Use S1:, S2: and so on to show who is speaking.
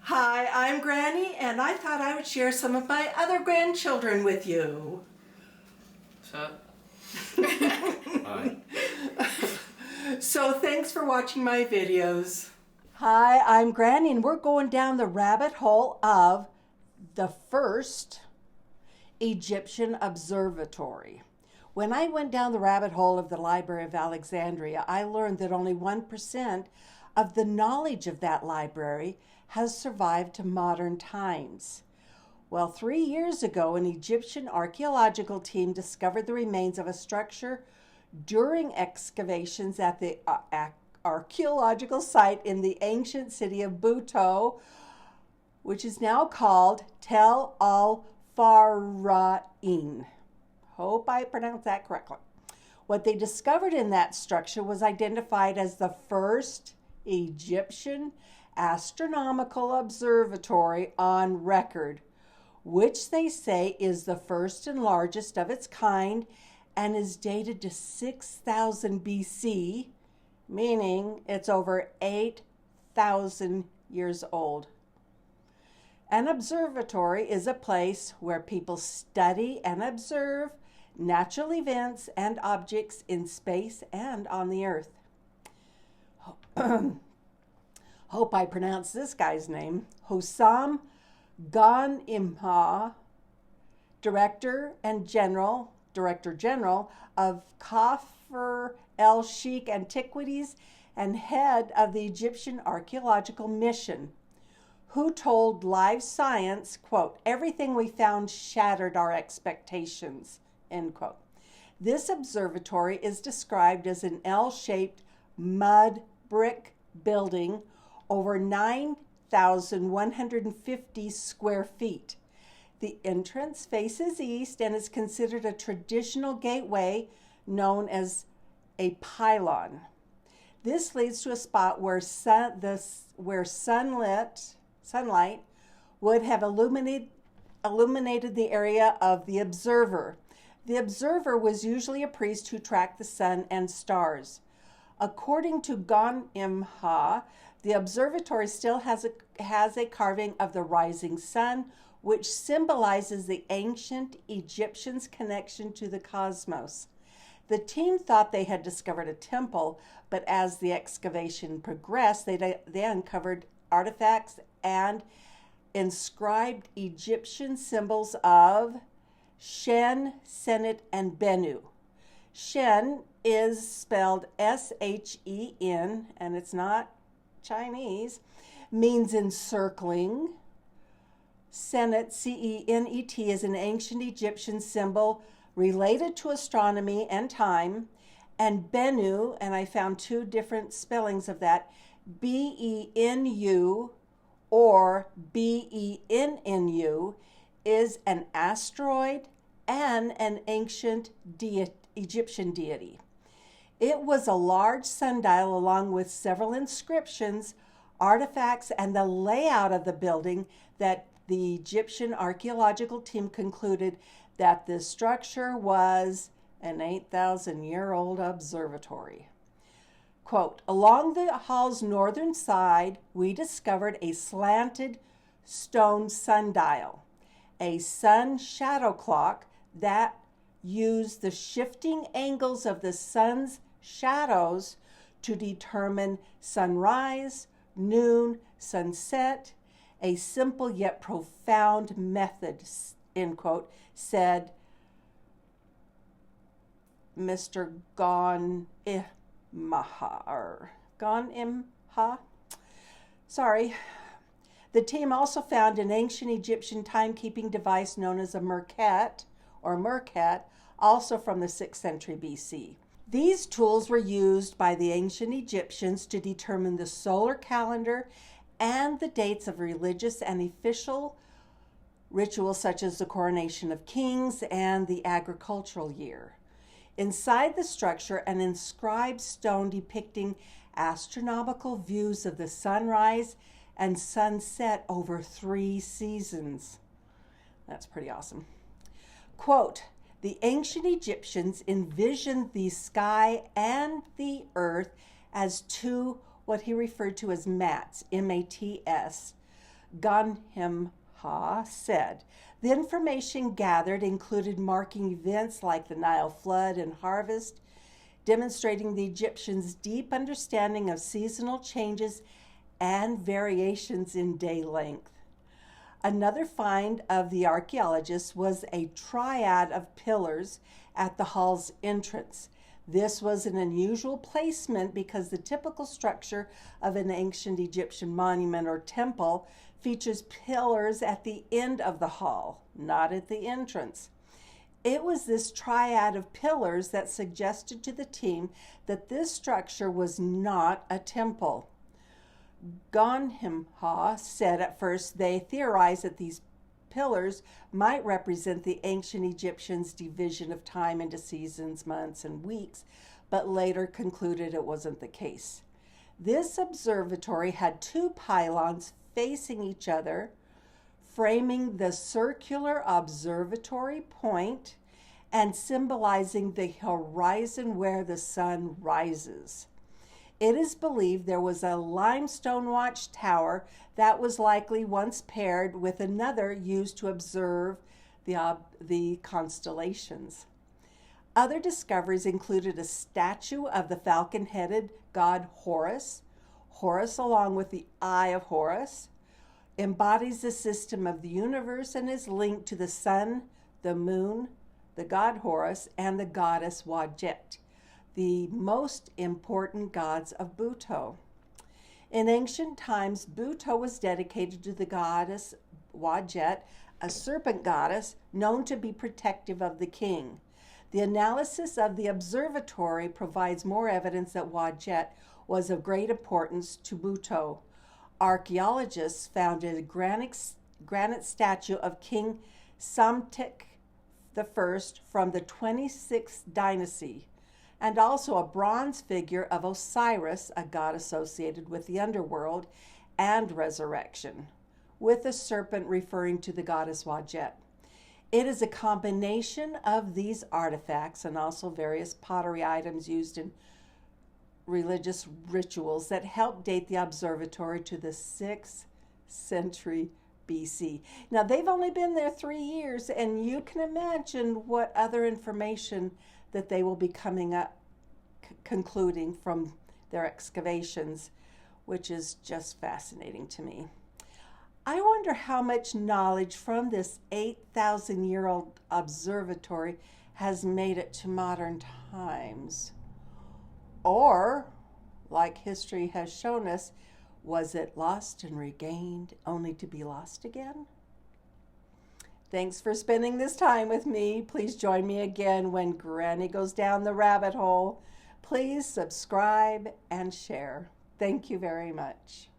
S1: Hi, I'm Granny, and I thought I would share some of my other grandchildren with you.
S2: What's up?
S3: Hi.
S1: So thanks for watching my videos. Hi, I'm Granny, and we're going down the rabbit hole of the first Egyptian observatory. When I went down the rabbit hole of the Library of Alexandria, I learned that only 1% of the knowledge of that library has survived to modern times. Well, 3 years ago, an Egyptian archaeological team discovered the remains of a structure during excavations at the archaeological site in the ancient city of Buto, which is now called Tel al-Farain. Hope I pronounced that correctly. What they discovered in that structure was identified as the first Egyptian astronomical observatory on record, which they say is the first and largest of its kind and is dated to 6000 BC, meaning it's over 8,000 years old. An observatory is a place where people study and observe natural events and objects in space and on the earth. Hope I pronounced this guy's name. Hossam Ghanimha, Director General of Kafr el-Sheikh Antiquities and head of the Egyptian Archaeological Mission, who told Live Science, quote, "Everything we found shattered our expectations," end quote. This observatory is described as an L-shaped mud brick building over 9,150 square feet. The entrance faces east and is considered a traditional gateway known as a pylon. This leads to a spot where sunlight would have illuminated the area of the observer. The observer was usually a priest who tracked the sun and stars. According to Ghanimha, the observatory still has a carving of the rising sun, which symbolizes the ancient Egyptians' connection to the cosmos. The team thought they had discovered a temple, but as the excavation progressed, they uncovered artifacts and inscribed Egyptian symbols of Shen, Senet, and Bennu. Shen is spelled S-H-E-N, and it's not Chinese, means encircling. Senet, C-E-N-E-T, is an ancient Egyptian symbol related to astronomy and time. And Bennu, and I found two different spellings of that, B-E-N-U or B-E-N-N-U, is an asteroid and an ancient Egyptian deity. It was a large sundial along with several inscriptions, artifacts, and the layout of the building that the Egyptian archaeological team concluded that the structure was an 8,000-year-old observatory. Quote, "Along the hall's northern side, we discovered a slanted stone sundial, a sun shadow clock that used the shifting angles of the sun's shadows to determine sunrise, noon, sunset, a simple yet profound method," end quote, said Mr. Ghanimha. Sorry. The team also found an ancient Egyptian timekeeping device known as a merkat, also from the 6th century BC. These tools were used by the ancient Egyptians to determine the solar calendar and the dates of religious and official rituals such as the coronation of kings and the agricultural year. Inside the structure, an inscribed stone depicting astronomical views of the sunrise and sunset over 3 seasons. That's pretty awesome. Quote, "The ancient Egyptians envisioned the sky and the earth as two what he referred to as mats, M-A-T-S, Ganhimha said, the information gathered included marking events like the Nile flood and harvest, demonstrating the Egyptians' deep understanding of seasonal changes and variations in day length. Another find of the archaeologists was a triad of pillars at the hall's entrance. This was an unusual placement because the typical structure of an ancient Egyptian monument or temple features pillars at the end of the hall, not at the entrance. It was this triad of pillars that suggested to the team that this structure was not a temple. Ganhimha said at first they theorized that these pillars might represent the ancient Egyptians' division of time into seasons, months, and weeks, but later concluded it wasn't the case. This observatory had two pylons facing each other, framing the circular observatory point and symbolizing the horizon where the sun rises. It is believed there was a limestone watchtower that was likely once paired with another used to observe the constellations. Other discoveries included a statue of the falcon-headed god Horus. Horus, along with the Eye of Horus, embodies the system of the universe and is linked to the sun, the moon, the god Horus, and the goddess Wadjet, the most important gods of Buto. In ancient times, Buto was dedicated to the goddess Wadjet, a serpent goddess known to be protective of the king. The analysis of the observatory provides more evidence that Wadjet was of great importance to Buto. Archaeologists found a granite statue of King Psamtik I from the 26th dynasty, and also a bronze figure of Osiris, a god associated with the underworld and resurrection, with a serpent referring to the goddess Wadjet. It is a combination of these artifacts and also various pottery items used in religious rituals that help date the observatory to the 6th century BC. Now, they've only been there 3 years, and you can imagine what other information that they will be coming up, concluding from their excavations, which is just fascinating to me. I wonder how much knowledge from this 8,000-year-old observatory has made it to modern times. Or, like history has shown us, was it lost and regained only to be lost again? Thanks for spending this time with me. Please join me again when Granny goes down the rabbit hole. Please subscribe and share. Thank you very much.